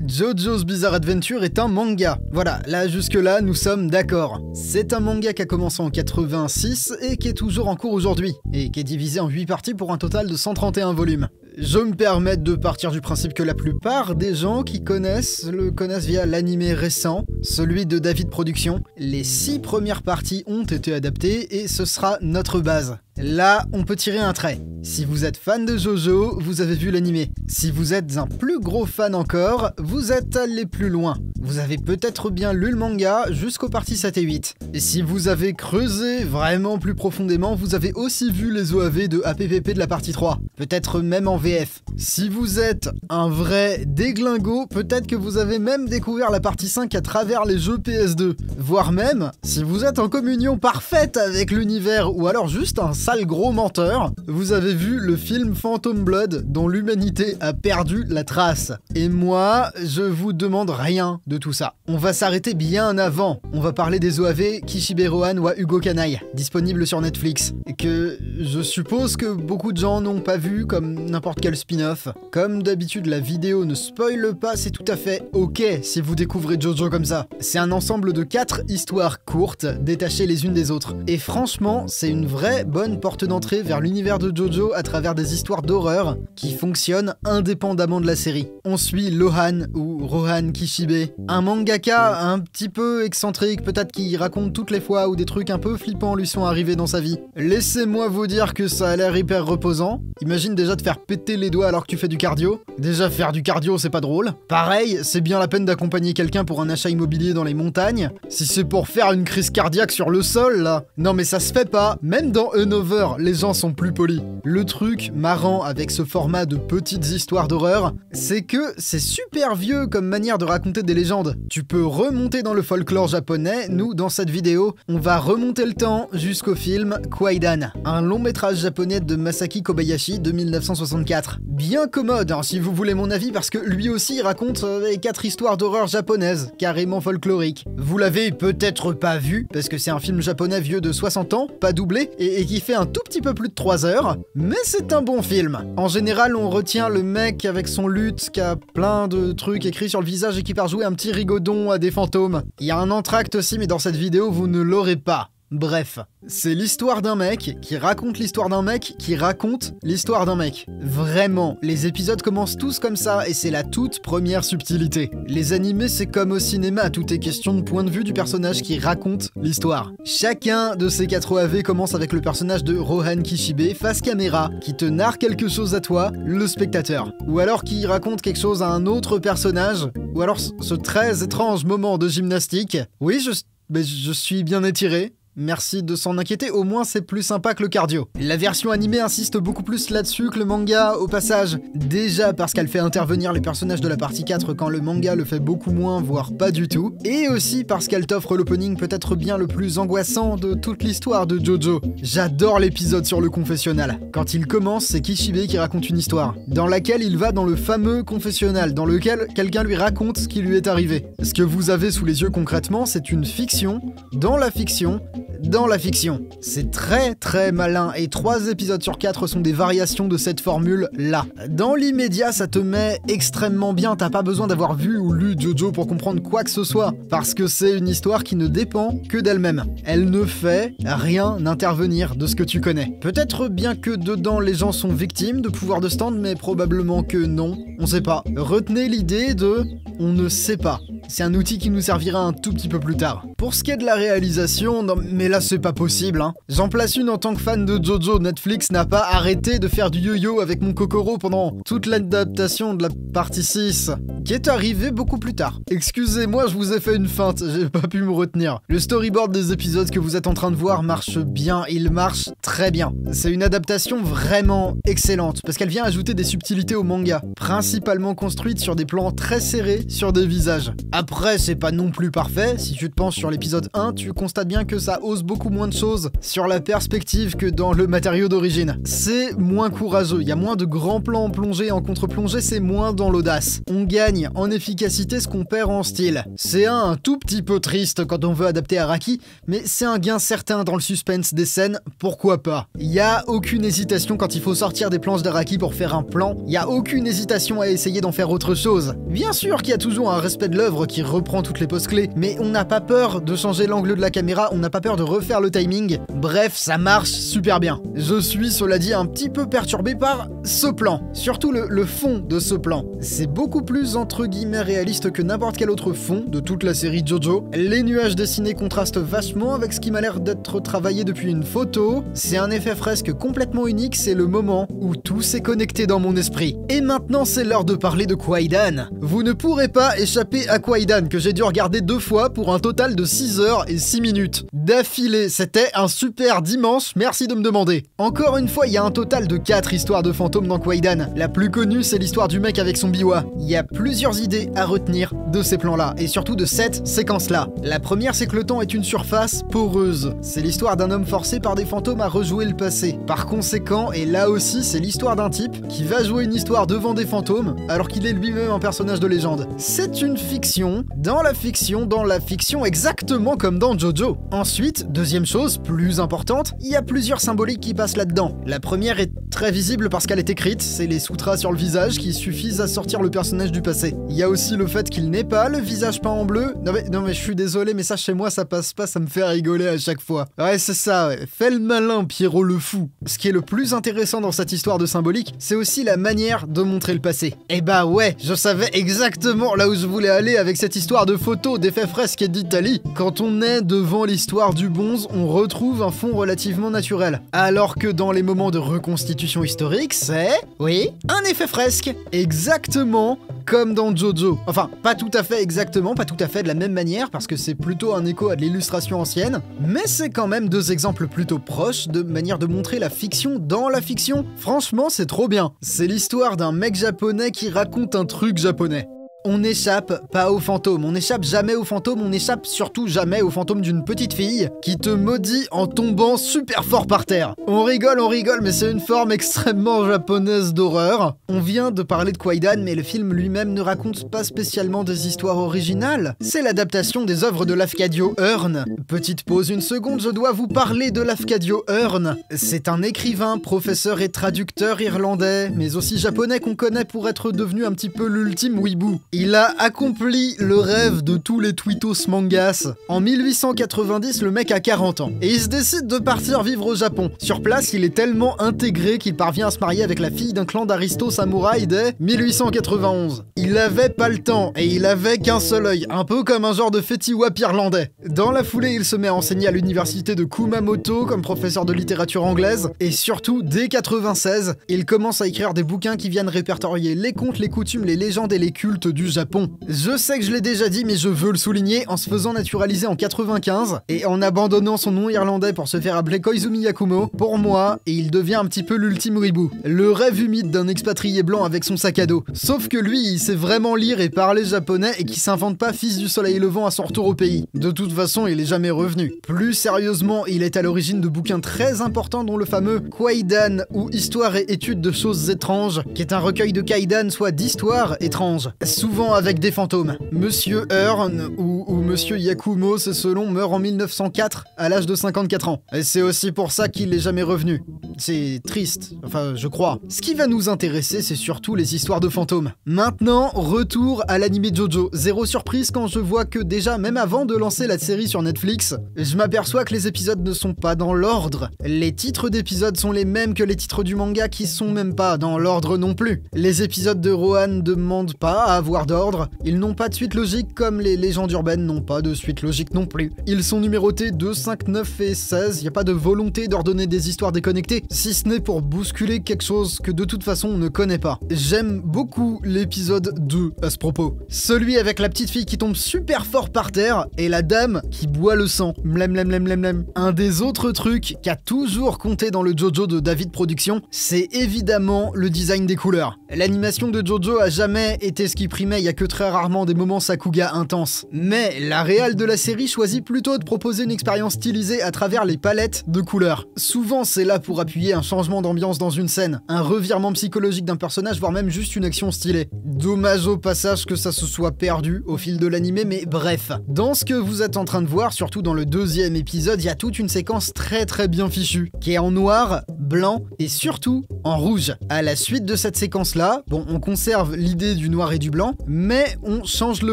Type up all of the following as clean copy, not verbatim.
JoJo's Bizarre Adventure est un manga. Voilà, là jusque-là, nous sommes d'accord. C'est un manga qui a commencé en 86 et qui est toujours en cours aujourd'hui, et qui est divisé en 8 parties pour un total de 131 volumes. Je me permets de partir du principe que la plupart des gens qui le connaissent via l'animé récent, celui de David Productions. Les 6 premières parties ont été adaptées et ce sera notre base. Là, on peut tirer un trait. Si vous êtes fan de JoJo, vous avez vu l'animé. Si vous êtes un plus gros fan encore, vous êtes allé plus loin. Vous avez peut-être bien lu le manga jusqu'aux parties 7 et 8. Et si vous avez creusé vraiment plus profondément, vous avez aussi vu les OAV de APPP de la partie 3. Peut-être même en VF. Si vous êtes un vrai déglingo, peut-être que vous avez même découvert la partie 5 à travers les jeux PS2. Voire même, si vous êtes en communion parfaite avec l'univers ou alors juste un sale gros menteur, vous avez vu le film Phantom Blood dont l'humanité a perdu la trace. Et moi, je vous demande rien de tout ça. On va s'arrêter bien avant. On va parler des OAV Kishibe Rohan wa Hugo Kanai, disponibles sur Netflix, et que je suppose que beaucoup de gens n'ont pas vu comme n'importe quel spin-off. Comme d'habitude, la vidéo ne spoile pas, c'est tout à fait ok si vous découvrez JoJo comme ça. C'est un ensemble de 4 histoires courtes, détachées les unes des autres. Et franchement, c'est une vraie bonne porte d'entrée vers l'univers de JoJo à travers des histoires d'horreur qui fonctionnent indépendamment de la série. On suit Lohan ou Rohan Kishibe, un mangaka un petit peu excentrique, peut-être qui raconte toutes les fois où des trucs un peu flippants lui sont arrivés dans sa vie. Laissez-moi vous dire que ça a l'air hyper reposant. Imagine déjà de faire péter les doigts alors que tu fais du cardio. Déjà faire du cardio c'est pas drôle. Pareil, c'est bien la peine d'accompagner quelqu'un pour un achat immobilier dans les montagnes. Si c'est pour faire une crise cardiaque sur le sol là, non mais ça se fait pas. Même dans Unover, les gens sont plus polis. Le truc marrant avec ce format de petites histoires d'horreur, c'est que c'est super vieux comme manière de raconter des légendes. Tu peux remonter dans le folklore japonais. Nous, dans cette vidéo, on va remonter le temps jusqu'au film Kwaidan, un long métrage japonais de Masaki Kobayashi de 1964. Bien commode, hein, si vous voulez mon avis, parce que lui aussi raconte 4 histoires d'horreur japonaises, carrément folkloriques. Vous l'avez peut-être pas vu, parce que c'est un film japonais vieux de 60 ans, pas doublé, et qui fait un tout petit peu plus de 3 heures, mais c'est un bon film. En général, on retient le mec avec son luth qui a plein de trucs écrits sur le visage et qui part jouer un petit rigodon à des fantômes. Il y a un entracte aussi, mais dans cette vidéo, vous ne l'aurez pas. Bref, c'est l'histoire d'un mec qui raconte l'histoire d'un mec qui raconte l'histoire d'un mec. Vraiment, les épisodes commencent tous comme ça et c'est la toute première subtilité. Les animés, c'est comme au cinéma, tout est question de point de vue du personnage qui raconte l'histoire. Chacun de ces 4 OAV commence avec le personnage de Rohan Kishibe face caméra, qui te narre quelque chose à toi, le spectateur. Ou alors qui raconte quelque chose à un autre personnage, ou alors ce très étrange moment de gymnastique. Oui, je suis bien étiré. Merci de s'en inquiéter, au moins c'est plus sympa que le cardio. La version animée insiste beaucoup plus là-dessus que le manga, au passage. Déjà parce qu'elle fait intervenir les personnages de la partie 4 quand le manga le fait beaucoup moins, voire pas du tout. Et aussi parce qu'elle t'offre l'opening peut-être bien le plus angoissant de toute l'histoire de JoJo. J'adore l'épisode sur le confessionnal. Quand il commence, c'est Kishibe qui raconte une histoire, dans laquelle il va dans le fameux confessionnal, dans lequel quelqu'un lui raconte ce qui lui est arrivé. Ce que vous avez sous les yeux concrètement, c'est une fiction, dans la fiction, dans la fiction. C'est très très malin et 3 épisodes sur 4 sont des variations de cette formule là. Dans l'immédiat, ça te met extrêmement bien, t'as pas besoin d'avoir vu ou lu JoJo pour comprendre quoi que ce soit, parce que c'est une histoire qui ne dépend que d'elle-même. Elle ne fait rien intervenir de ce que tu connais. Peut-être bien que dedans les gens sont victimes de pouvoir de stand, mais probablement que non, on sait pas. Retenez l'idée de on ne sait pas. C'est un outil qui nous servira un tout petit peu plus tard. Pour ce qui est de la réalisation, non mais là c'est pas possible hein. J'en place une en tant que fan de JoJo, Netflix n'a pas arrêté de faire du yo-yo avec mon Kokoro pendant toute l'adaptation de la partie 6, qui est arrivée beaucoup plus tard. Excusez-moi, je vous ai fait une feinte, j'ai pas pu me retenir. Le storyboard des épisodes que vous êtes en train de voir marche bien, il marche très bien. C'est une adaptation vraiment excellente, parce qu'elle vient ajouter des subtilités au manga, principalement construites sur des plans très serrés sur des visages. Après, c'est pas non plus parfait, si tu te penches sur l'épisode 1, tu constates bien que ça ose beaucoup moins de choses sur la perspective que dans le matériau d'origine. C'est moins courageux, il y a moins de grands plans en plongée et en contre-plongée, c'est moins dans l'audace. On gagne en efficacité ce qu'on perd en style. C'est un tout petit peu triste quand on veut adapter Araki, mais c'est un gain certain dans le suspense des scènes, pourquoi pas. Il y a aucune hésitation quand il faut sortir des planches d'Araki pour faire un plan, il y a aucune hésitation à essayer d'en faire autre chose. Bien sûr qu'il y a toujours un respect de l'œuvre qui reprend toutes les poses clés, mais on n'a pas peur de changer l'angle de la caméra, on n'a pas peur de refaire le timing. Bref, ça marche super bien. Je suis, cela dit, un petit peu perturbé par ce plan, surtout le fond de ce plan. C'est beaucoup plus entre guillemets réaliste que n'importe quel autre fond de toute la série JoJo. Les nuages dessinés contrastent vachement avec ce qui m'a l'air d'être travaillé depuis une photo. C'est un effet fresque complètement unique, c'est le moment où tout s'est connecté dans mon esprit. Et maintenant, c'est l'heure de parler de Kwaidan. Vous ne pourrez pas échapper à Kwaidan, que j'ai dû regarder 2 fois pour un total de 6 heures et 6 minutes. D'affilée, c'était un super dimanche, merci de me demander. Encore une fois, il y a un total de 4 histoires de fantômes dans Kwaidan. La plus connue, c'est l'histoire du mec avec son biwa. Il y a plusieurs idées à retenir de ces plans-là, et surtout de cette séquence-là. La première, c'est que le temps est une surface poreuse. C'est l'histoire d'un homme forcé par des fantômes à rejouer le passé. Par conséquent, et là aussi, c'est l'histoire d'un type qui va jouer une histoire devant des fantômes, alors qu'il est lui-même un personnage de légende. C'est une fiction, dans la fiction, exactement comme dans JoJo. Ensuite, deuxième chose, plus importante, il y a plusieurs symboliques qui passent là-dedans. La première est très visible parce qu'elle est écrite, c'est les sutras sur le visage qui suffisent à sortir le personnage du passé. Il y a aussi le fait qu'il n'ait pas le visage peint en bleu. Non mais je suis désolé, mais ça chez moi ça passe pas, ça me fait rigoler à chaque fois. Ouais, c'est ça, ouais. Fais le malin, Pierrot le fou. Ce qui est le plus intéressant dans cette histoire de symbolique, c'est aussi la manière de montrer le passé. Et bah ouais, je savais exactement là où je voulais aller avec cette histoire de photos, d'effets fresques et d'Italie. Quand on est devant l'histoire du bonze, on retrouve un fond relativement naturel. Alors que dans les moments de reconstitution historique, c'est... oui, un effet fresque. Exactement comme dans JoJo. Enfin, pas tout à fait exactement, pas tout à fait de la même manière, parce que c'est plutôt un écho à de l'illustration ancienne, mais c'est quand même 2 exemples plutôt proches de manière de montrer la fiction dans la fiction. Franchement, c'est trop bien. C'est l'histoire d'un mec japonais qui raconte un truc japonais. On n'échappe pas aux fantômes, on n'échappe jamais aux fantômes, on n'échappe surtout jamais aux fantômes d'une petite fille qui te maudit en tombant super fort par terre. On rigole, mais c'est une forme extrêmement japonaise d'horreur. On vient de parler de Kwaidan, mais le film lui-même ne raconte pas spécialement des histoires originales. C'est l'adaptation des œuvres de Lafcadio Hearn. Petite pause une seconde, je dois vous parler de Lafcadio Hearn. C'est un écrivain, professeur et traducteur irlandais, mais aussi japonais qu'on connaît pour être devenu un petit peu l'ultime weeboo. Il a accompli le rêve de tous les twittos mangas. En 1890, le mec a 40 ans. Et il se décide de partir vivre au Japon. Sur place, il est tellement intégré qu'il parvient à se marier avec la fille d'un clan d'aristos samouraïs dès 1891. Il avait pas le temps, et il avait qu'un seul œil, un peu comme un genre de fétiwap irlandais. Dans la foulée, il se met à enseigner à l'université de Kumamoto comme professeur de littérature anglaise, et surtout, dès 96, il commence à écrire des bouquins qui viennent répertorier les contes, les coutumes, les légendes et les cultes du Japon. Je sais que je l'ai déjà dit, mais je veux le souligner, en se faisant naturaliser en 95 et en abandonnant son nom irlandais pour se faire appeler Koizumi Yakumo, pour moi, et il devient un petit peu l'ultime weeboo. Le rêve humide d'un expatrié blanc avec son sac à dos. Sauf que lui, il sait vraiment lire et parler japonais et qui s'invente pas fils du soleil levant à son retour au pays. De toute façon, il est jamais revenu. Plus sérieusement, il est à l'origine de bouquins très importants dont le fameux Kwaidan ou Histoire et études de choses étranges, qui est un recueil de kaidan, soit d'histoires étranges. Souvent avec des fantômes. Monsieur Hearn ou Monsieur Yakumo, c'est selon, meurt en 1904 à l'âge de 54 ans. Et c'est aussi pour ça qu'il n'est jamais revenu. C'est triste, enfin je crois. Ce qui va nous intéresser, c'est surtout les histoires de fantômes. Maintenant, retour à l'anime JoJo. Zéro surprise quand je vois que déjà, même avant de lancer la série sur Netflix, je m'aperçois que les épisodes ne sont pas dans l'ordre. Les titres d'épisodes sont les mêmes que les titres du manga qui sont même pas dans l'ordre non plus. Les épisodes de Rohan ne demandent pas à avoir d'ordre, ils n'ont pas de suite logique comme les légendes urbaines n'ont pas de suite logique non plus. Ils sont numérotés 2, 5, 9 et 16, y a pas de volonté d'ordonner des histoires déconnectées, si ce n'est pour bousculer quelque chose que de toute façon on ne connaît pas. J'aime beaucoup l'épisode 2 à ce propos. Celui avec la petite fille qui tombe super fort par terre et la dame qui boit le sang. Mlem mlem mlem mlem mlem. Un des autres trucs qui a toujours compté dans le JoJo de David Productions, c'est évidemment le design des couleurs. L'animation de JoJo a jamais été ce qui prime guillemets, il y a que très rarement des moments Sakuga intenses. Mais la réal de la série choisit plutôt de proposer une expérience stylisée à travers les palettes de couleurs. Souvent, c'est là pour appuyer un changement d'ambiance dans une scène, un revirement psychologique d'un personnage, voire même juste une action stylée. Dommage au passage que ça se soit perdu au fil de l'animé, mais bref. Dans ce que vous êtes en train de voir, surtout dans le deuxième épisode, il y a toute une séquence très bien fichue, qui est en noir, blanc et surtout en rouge. À la suite de cette séquence-là, bon, on conserve l'idée du noir et du blanc, mais on change le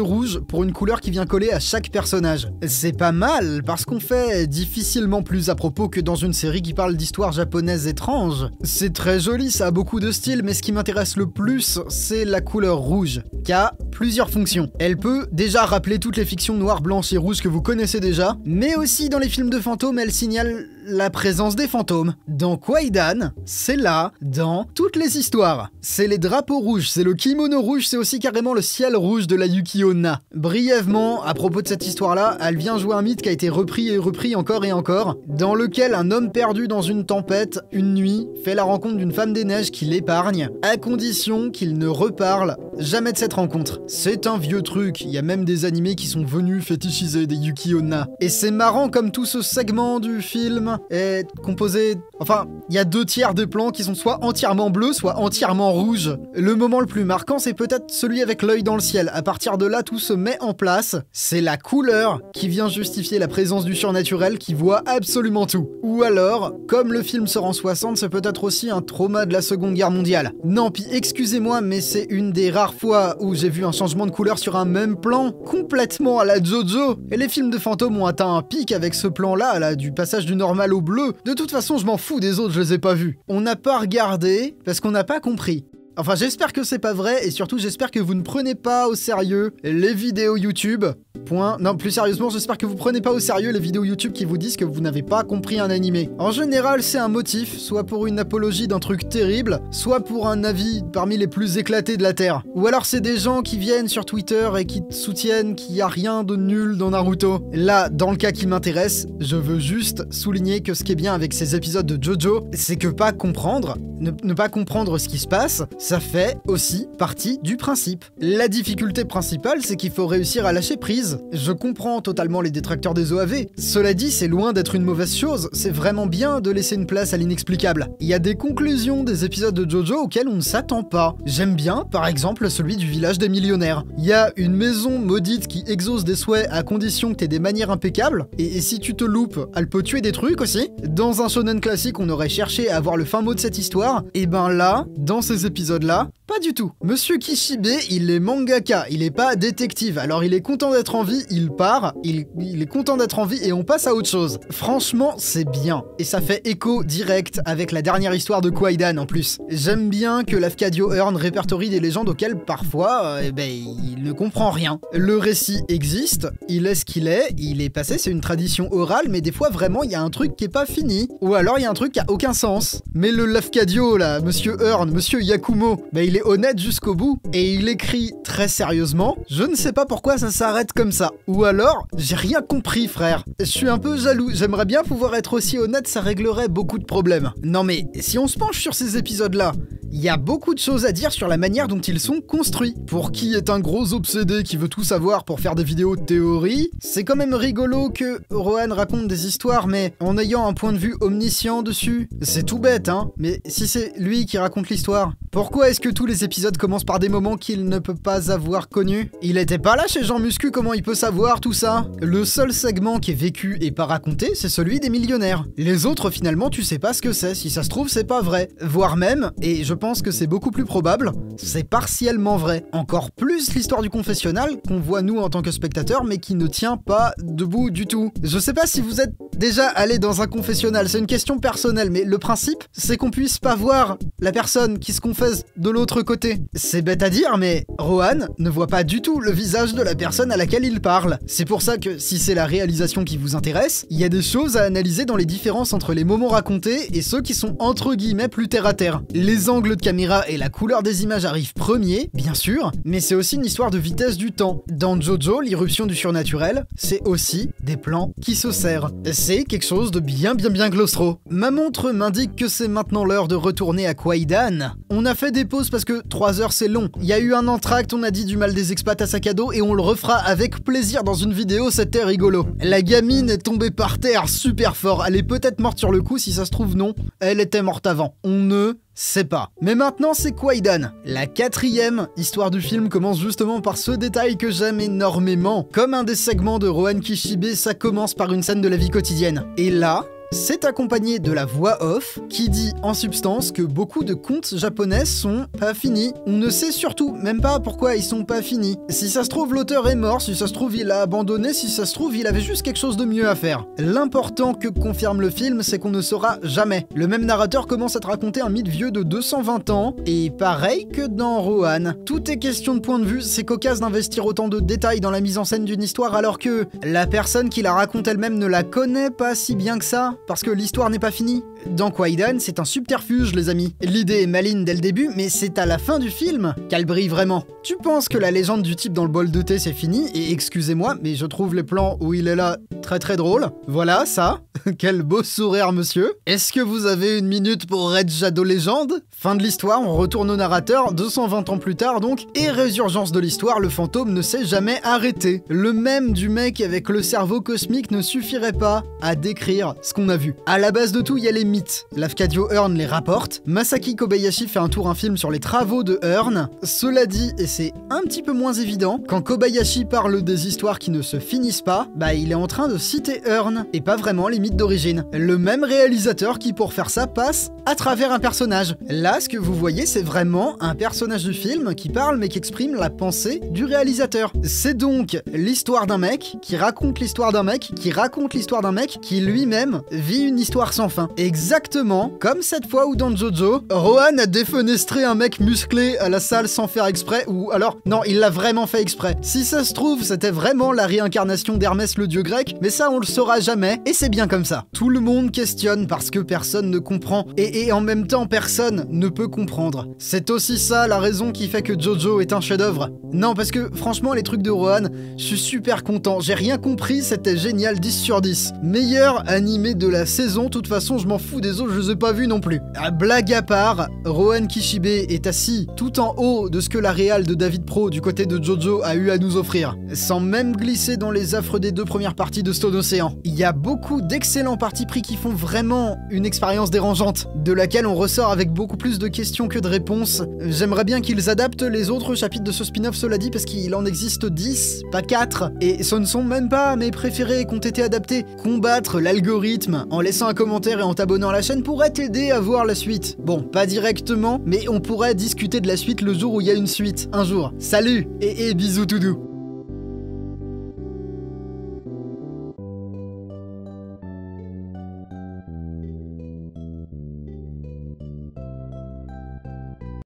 rouge pour une couleur qui vient coller à chaque personnage. C'est pas mal, parce qu'on fait difficilement plus à propos que dans une série qui parle d'histoires japonaises étranges. C'est très joli, ça a beaucoup de style, mais ce qui m'intéresse le plus, c'est la couleur rouge, qui a plusieurs fonctions. Elle peut déjà rappeler toutes les fictions noires, blanches et rouges que vous connaissez déjà, mais aussi dans les films de fantômes, elle signale la présence des fantômes. Dans Kwaidan, c'est là, dans toutes les histoires. C'est les drapeaux rouges, c'est le kimono rouge, c'est aussi carrément le ciel rouge de la Yuki-onna. Brièvement, à propos de cette histoire-là, elle vient jouer un mythe qui a été repris et repris encore et encore, dans lequel un homme perdu dans une tempête, une nuit, fait la rencontre d'une femme des neiges qui l'épargne, à condition qu'il ne reparle jamais de cette rencontre. C'est un vieux truc, il y a même des animés qui sont venus fétichiser des Yuki-onna. Et c'est marrant comme tout ce segment du film est composé... Enfin, il y a 2/3 des plans qui sont soit entièrement bleus, soit entièrement rouges. Le moment le plus marquant, c'est peut-être celui avec l'œil dans le ciel. À partir de là, tout se met en place. C'est la couleur qui vient justifier la présence du surnaturel qui voit absolument tout. Ou alors, comme le film sort en 60, c'est peut-être aussi un trauma de la Seconde Guerre mondiale. Non, puis excusez-moi, mais c'est une des rares fois où j'ai vu un changement de couleur sur un même plan, complètement à la JoJo. Et les films de fantômes ont atteint un pic avec ce plan-là, là, du passage du normal au bleu. De toute façon, je m'en fous des autres, je les ai pas vus. On n'a pas regardé parce qu'on n'a pas compris. Enfin, j'espère que c'est pas vrai, et surtout j'espère que vous ne prenez pas au sérieux les vidéos YouTube. Point. Non, plus sérieusement, j'espère que vous prenez pas au sérieux les vidéos YouTube qui vous disent que vous n'avez pas compris un animé. En général, c'est un motif, soit pour une apologie d'un truc terrible, soit pour un avis parmi les plus éclatés de la Terre. Ou alors c'est des gens qui viennent sur Twitter et qui soutiennent qu'il y a rien de nul dans Naruto. Là, dans le cas qui m'intéresse, je veux juste souligner que ce qui est bien avec ces épisodes de JoJo, c'est que pas comprendre, ne pas comprendre ce qui se passe, ça fait aussi partie du principe. La difficulté principale, c'est qu'il faut réussir à lâcher prise. Je comprends totalement les détracteurs des OAV. Cela dit, c'est loin d'être une mauvaise chose, c'est vraiment bien de laisser une place à l'inexplicable. Il y a des conclusions des épisodes de JoJo auxquelles on ne s'attend pas. J'aime bien, par exemple, celui du village des millionnaires. Il y a une maison maudite qui exauce des souhaits à condition que t'aies des manières impeccables, et si tu te loupes, elle peut tuer des trucs aussi. Dans un shonen classique, on aurait cherché à avoir le fin mot de cette histoire, et ben là, dans ces épisodes-là, pas du tout. Monsieur Kishibe, il est mangaka, il est pas détective, alors il est content d'être en vie, il part, il est content d'être en vie et on passe à autre chose. Franchement, c'est bien. Et ça fait écho direct avec la dernière histoire de Kwaidan en plus. J'aime bien que Lafcadio Hearn répertorie des légendes auxquelles parfois, il ne comprend rien. Le récit existe, il est ce qu'il est, il est passé, c'est une tradition orale, mais des fois vraiment il y a un truc qui est pas fini. Ou alors il y a un truc qui a aucun sens. Mais le Lafcadio là, Monsieur Hearn, Monsieur Yakumo, il est honnête jusqu'au bout et il écrit très sérieusement. Je ne sais pas pourquoi ça s'arrête comme ça. Ou alors, j'ai rien compris, frère. Je suis un peu jaloux. J'aimerais bien pouvoir être aussi honnête, ça réglerait beaucoup de problèmes. Non mais, si on se penche sur ces épisodes-là, il y a beaucoup de choses à dire sur la manière dont ils sont construits. Pour qui est un gros obsédé qui veut tout savoir pour faire des vidéos de théorie, c'est quand même rigolo que Rohan raconte des histoires, mais en ayant un point de vue omniscient dessus. C'est tout bête, hein, mais si c'est lui qui raconte l'histoire, pourquoi est-ce que tous les épisodes commencent par des moments qu'il ne peut pas avoir connus? Il était pas là chez Jean Muscu, comment il peut savoir tout ça? Le seul segment qui est vécu et pas raconté, c'est celui des millionnaires. Les autres, finalement, tu sais pas ce que c'est, si ça se trouve, c'est pas vrai. Voire même, et je pense que c'est beaucoup plus probable, c'est partiellement vrai. Encore plus l'histoire du confessionnal, qu'on voit nous en tant que spectateurs, mais qui ne tient pas debout du tout. Je sais pas si vous êtes déjà allé dans un confessionnal, c'est une question personnelle, mais le principe, c'est qu'on puisse pas voir la personne qui se confesse de l'autre côté. C'est bête à dire, mais Rohan ne voit pas du tout le visage de la personne à laquelle il parle. C'est pour ça que, si c'est la réalisation qui vous intéresse, il y a des choses à analyser dans les différences entre les moments racontés et ceux qui sont entre guillemets plus terre à terre. Les angles de caméra et la couleur des images arrivent premiers, bien sûr, mais c'est aussi une histoire de vitesse du temps. Dans JoJo, l'irruption du surnaturel, c'est aussi des plans qui se serrent. C'est quelque chose de bien claustro. Ma montre m'indique que c'est maintenant l'heure de retourner à Kwaidan. On a fait des pauses parce que 3 heures c'est long. Il y a eu un entracte, on a dit du mal des expats à sac à dos et on le refera avec plaisir dans une vidéo, c'était rigolo. La gamine est tombée par terre super fort, elle est peut-être morte sur le coup, si ça se trouve non, elle était morte avant. On ne sait pas. Mais maintenant c'est Kwaidan. La 4e histoire du film commence justement par ce détail que j'aime énormément. Comme un des segments de Rohan Kishibe, ça commence par une scène de la vie quotidienne. Et là, c'est accompagné de la voix off qui dit en substance que beaucoup de contes japonais sont pas finis. On ne sait surtout même pas pourquoi ils sont pas finis. Si ça se trouve l'auteur est mort, si ça se trouve il a abandonné, si ça se trouve il avait juste quelque chose de mieux à faire. L'important que confirme le film, c'est qu'on ne saura jamais. Le même narrateur commence à te raconter un mythe vieux de 220 ans, et pareil que dans Rohan. Tout est question de point de vue, c'est cocasse d'investir autant de détails dans la mise en scène d'une histoire alors que la personne qui la raconte elle-même ne la connaît pas si bien que ça. Parce que l'histoire n'est pas finie. Dans Kwaidan, c'est un subterfuge, les amis. L'idée est maligne dès le début, mais c'est à la fin du film qu'elle brille vraiment. Tu penses que la légende du type dans le bol de thé c'est fini, et excusez-moi, mais je trouve les plans où il est là très drôles. Voilà, ça. Quel beau sourire, monsieur. Est-ce que vous avez une minute pour Red Shadow Legend? Fin de l'histoire, on retourne au narrateur, 220 ans plus tard donc, et résurgence de l'histoire, le fantôme ne s'est jamais arrêté. Le même du mec avec le cerveau cosmique ne suffirait pas à décrire ce qu'on a vu. À la base de tout, il y a les mythes. Lafcadio Hearn les rapporte. Masaki Kobayashi fait un film sur les travaux de Hearn. Cela dit, et c'est un petit peu moins évident, quand Kobayashi parle des histoires qui ne se finissent pas, bah il est en train de citer Hearn, et pas vraiment les mythes d'origine. Le même réalisateur qui, pour faire ça, passe à travers un personnage. Là, ce que vous voyez, c'est vraiment un personnage du film qui parle mais qui exprime la pensée du réalisateur. C'est donc l'histoire d'un mec qui raconte l'histoire d'un mec qui raconte l'histoire d'un mec qui lui-même vit une histoire sans fin. Exactement comme cette fois où dans Jojo, Rohan a défenestré un mec musclé à la salle sans faire exprès, ou alors, non, il l'a vraiment fait exprès. Si ça se trouve, c'était vraiment la réincarnation d'Hermès le dieu grec, mais ça on le saura jamais, et c'est bien comme ça. Tout le monde questionne parce que personne ne comprend, et en même temps personne ne peut comprendre. C'est aussi ça la raison qui fait que Jojo est un chef-d'œuvre. Non, parce que franchement, les trucs de Rohan, je suis super content, j'ai rien compris, c'était génial, 10 sur 10. Meilleur animé de la saison, de toute façon je m'en fous des autres, je les ai pas vus non plus. Blague à part, Rohan Kishibe est assis tout en haut de ce que la réal de David Pro du côté de Jojo a eu à nous offrir, sans même glisser dans les affres des 2 premières parties de Stone Ocean. Il y a beaucoup d'excellents partis pris qui font vraiment une expérience dérangeante, de laquelle on ressort avec beaucoup plus de questions que de réponses. J'aimerais bien qu'ils adaptent les autres chapitres de ce spin-off, cela dit, parce qu'il en existe 10, pas 4, et ce ne sont même pas mes préférés qui ont été adaptés. Combattre l'algorithme en laissant un commentaire et en t'abonnant à la chaîne pourrait t'aider à voir la suite. Bon, pas directement, mais on pourrait discuter de la suite le jour où il y a une suite, un jour. Salut et bisous tout doux.